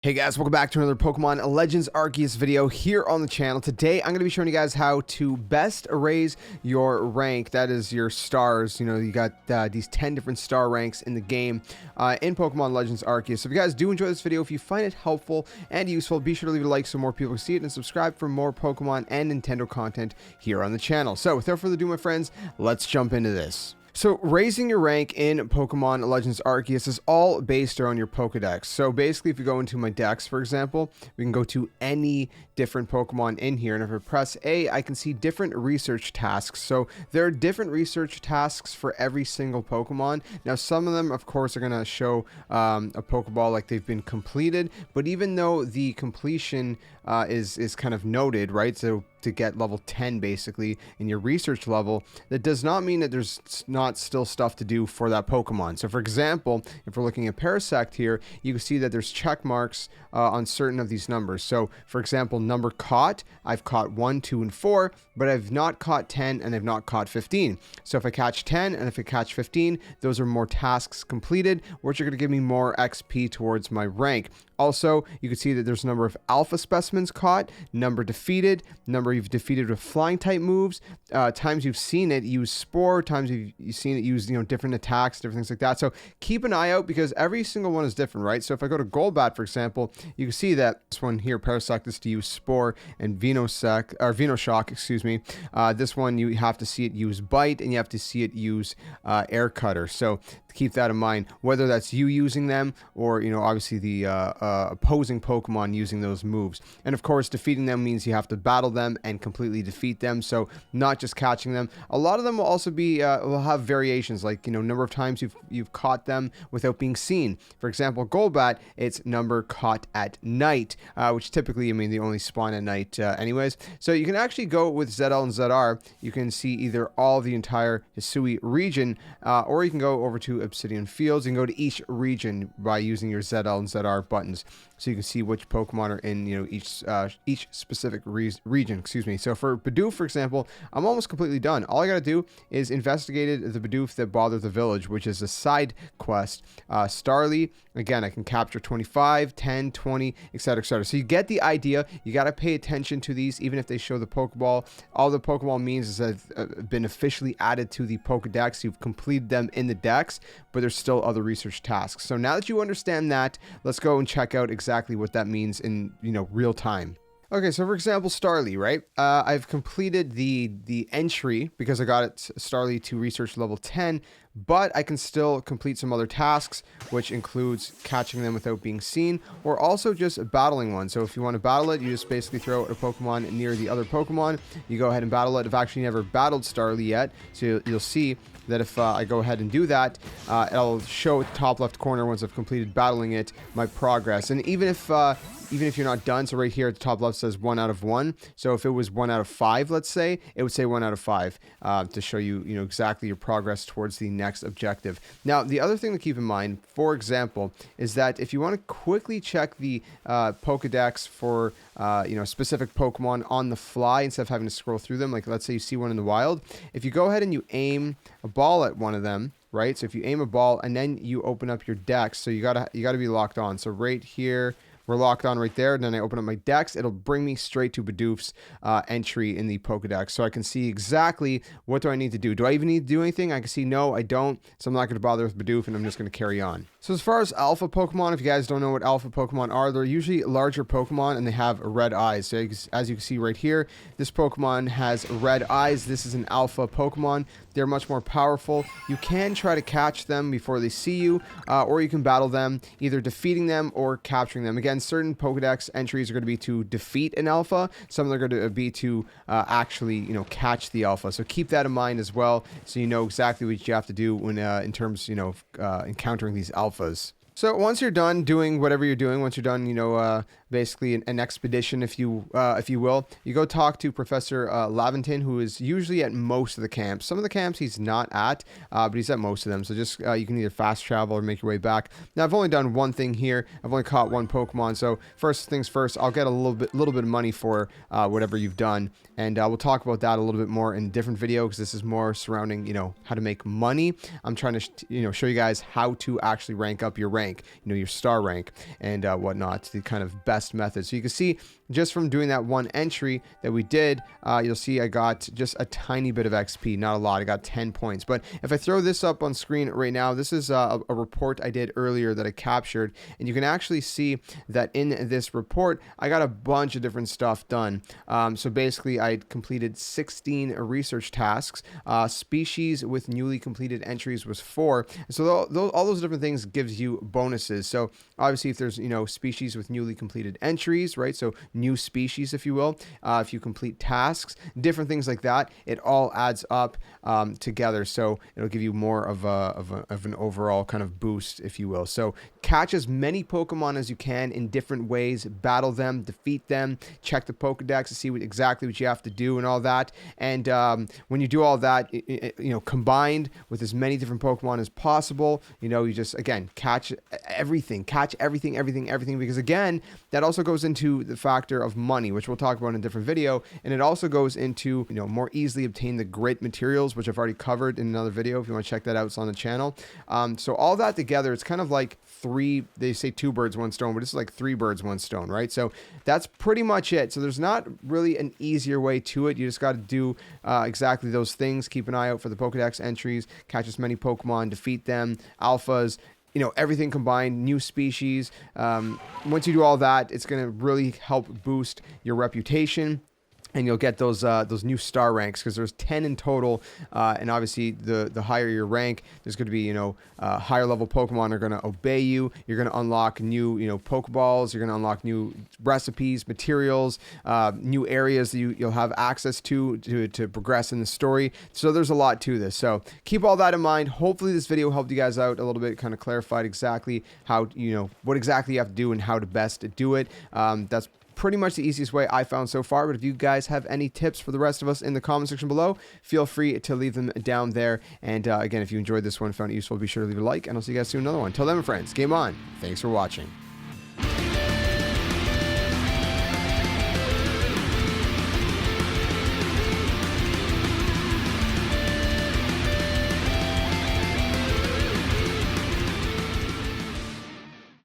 Hey guys, welcome back to another Pokemon Legends Arceus video here on the channel. Today I'm going to be showing you guys how to best raise your rank. That is your stars. You know, you got these 10 different star ranks in the game in Pokemon Legends Arceus. So if you guys do enjoy this video, if you find it helpful and useful, be sure to leave a like so more people can see it and subscribe for more Pokemon and Nintendo content here on the channel. So without further ado, my friends, let's jump into this. So raising your rank in Pokemon Legends Arceus is all based around your Pokedex. So basically, if you go into my Dex, for example, we can go to any different Pokemon in here. And if I press A, I can see different research tasks. So there are different research tasks for every single Pokemon. Now, some of them, of course, are going to show a Pokeball like they've been completed. But even though the completion is kind of noted, right? So to get level 10 basically in your research level, that does not mean that there's not still stuff to do for that Pokemon. So for example, if we're looking at Parasect here, you can see that there's check marks on certain of these numbers. So for example, number caught, I've caught 1, 2, and 4, but I've not caught 10 and I've not caught 15. So if I catch 10 and if I catch 15, those are more tasks completed, which are going to give me more XP towards my rank. Also, you can see that there's a number of alpha specimens caught, number defeated, number you've defeated with flying type moves, times you've seen it use Spore, times you've seen it use, different attacks, different things like that. So keep an eye out because every single one is different, right? So if I go to Golbat, for example, you can see that this one here, Parasect, is to use Spore and Venoshock, excuse me. This one, you have to see it use Bite and you have to see it use Air Cutter. So keep that in mind, whether that's you using them or, obviously the opposing Pokemon using those moves. And of course, defeating them means you have to battle them and completely defeat them. So not just catching them. A lot of them will also be will have variations, like number of times you've caught them without being seen. For example, Golbat, it's number caught at night, which typically, they only spawn at night anyways. So you can actually go with ZL and ZR. You can see either all the entire Hisui region, or you can go over to Obsidian Fields and go to each region by using your ZL and ZR buttons, so you can see which Pokemon are in each specific region. Excuse me. So for Bidoof, for example, I'm almost completely done. All I gotta do is investigated the Bidoof that bothered the village, which is a side quest. Starly, again, I can capture 25, 10, 20, etc., etc. So you get the idea. You gotta pay attention to these, even if they show the Pokeball. All the Pokeball means is that have been officially added to the Pokedex. You've completed them in the Dex, but there's still other research tasks. So now that you understand that, let's go and check out exactly what that means in real time. Okay, so for example, Starly, right? I've completed the entry because I got it Starly to research level 10, but I can still complete some other tasks, which includes catching them without being seen, or also just battling one. So if you want to battle it, you just basically throw a Pokemon near the other Pokemon. You go ahead and battle it. I've actually never battled Starly yet, so you'll see that if I go ahead and do that, it'll show at the top left corner once I've completed battling it, my progress. And even if you're not done, so right here at the top left says 1 out of 1. So if it was 1 out of 5, let's say, it would say 1 out of 5 to show you, exactly your progress towards the next objective. Now, the other thing to keep in mind, for example, is that if you want to quickly check the Pokedex for specific Pokemon on the fly instead of having to scroll through them, like let's say you see one in the wild, if you go ahead and you aim a ball at one of them, right? So if you aim a ball and then you open up your Dex, so you gotta be locked on. So right here, we're locked on right there, and then I open up my Dex, it'll bring me straight to Bidoof's entry in the Pokedex, so I can see exactly what do I need to do. Do I even need to do anything? I can see no, I don't, so I'm not going to bother with Bidoof, and I'm just going to carry on. So as far as alpha Pokemon, if you guys don't know what alpha Pokemon are, they're usually larger Pokemon, and they have red eyes. So as you can see right here, this Pokemon has red eyes. This is an alpha Pokemon. They're much more powerful. You can try to catch them before they see you, or you can battle them, either defeating them or capturing them. Again, certain Pokedex entries are going to be to defeat an alpha. Some are going to be to actually, catch the alpha. So keep that in mind as well, so you know exactly what you have to do when, in terms, encountering these alphas. So once you're done doing whatever you're doing, once you're done, basically an expedition, if you will, you go talk to Professor Laventon, who is usually at most of the camps. Some of the camps he's not at, but he's at most of them. So just you can either fast travel or make your way back. Now I've only done one thing here. I've only caught one Pokemon. So first things first, I'll get a little bit of money for whatever you've done, and we'll talk about that a little bit more in a different video because this is more surrounding how to make money. I'm trying to show you guys how to actually rank up your rank. rank, your star rank and whatnot, the kind of best method. So you can see just from doing that one entry that we did, you'll see I got just a tiny bit of XP, not a lot. I got 10 points. But if I throw this up on screen right now, this is a report I did earlier that I captured, and you can actually see that in this report, I got a bunch of different stuff done. So basically, I completed 16 research tasks. Species with newly completed entries was 4. So all those different things gives you bonuses. So obviously, if there's species with newly completed entries, right? So new species, if you will, if you complete tasks, different things like that, it all adds up together. So it'll give you more of an overall kind of boost, if you will. So catch as many Pokemon as you can in different ways, battle them, defeat them, check the Pokedex to see exactly what you have to do and all that. And when you do all that, combined with as many different Pokemon as possible, you just, again, catch everything, because again, that also goes into the factor of money, which we'll talk about in a different video. And it also goes into, more easily obtain the grit materials, which I've already covered in another video. If you want to check that out, it's on the channel. So all that together, it's kind of like they say 2 birds, 1 stone, but it's like 3 birds, 1 stone, right? So that's pretty much it. So there's not really an easier way to it. You just got to do exactly those things. Keep an eye out for the Pokedex entries, catch as many Pokemon, defeat them, alphas, everything combined, new species. Once you do all that, it's going to really help boost your reputation. And you'll get those new star ranks, because there's 10 in total, and obviously the higher your rank, there's going to be higher level Pokemon are going to obey you. You're going to unlock new Pokeballs. You're going to unlock new recipes, materials, new areas that you'll have access to progress in the story. So there's a lot to this. So keep all that in mind. Hopefully this video helped you guys out a little bit, kind of clarified exactly how what exactly you have to do and how to best do it. That's pretty much the easiest way I found so far. But if you guys have any tips for the rest of us in the comment section below, feel free to leave them down there. And again, if you enjoyed this one, found it useful, be sure to leave a like, and I'll see you guys soon in another one. Till then, my friends, game on. Thanks for watching.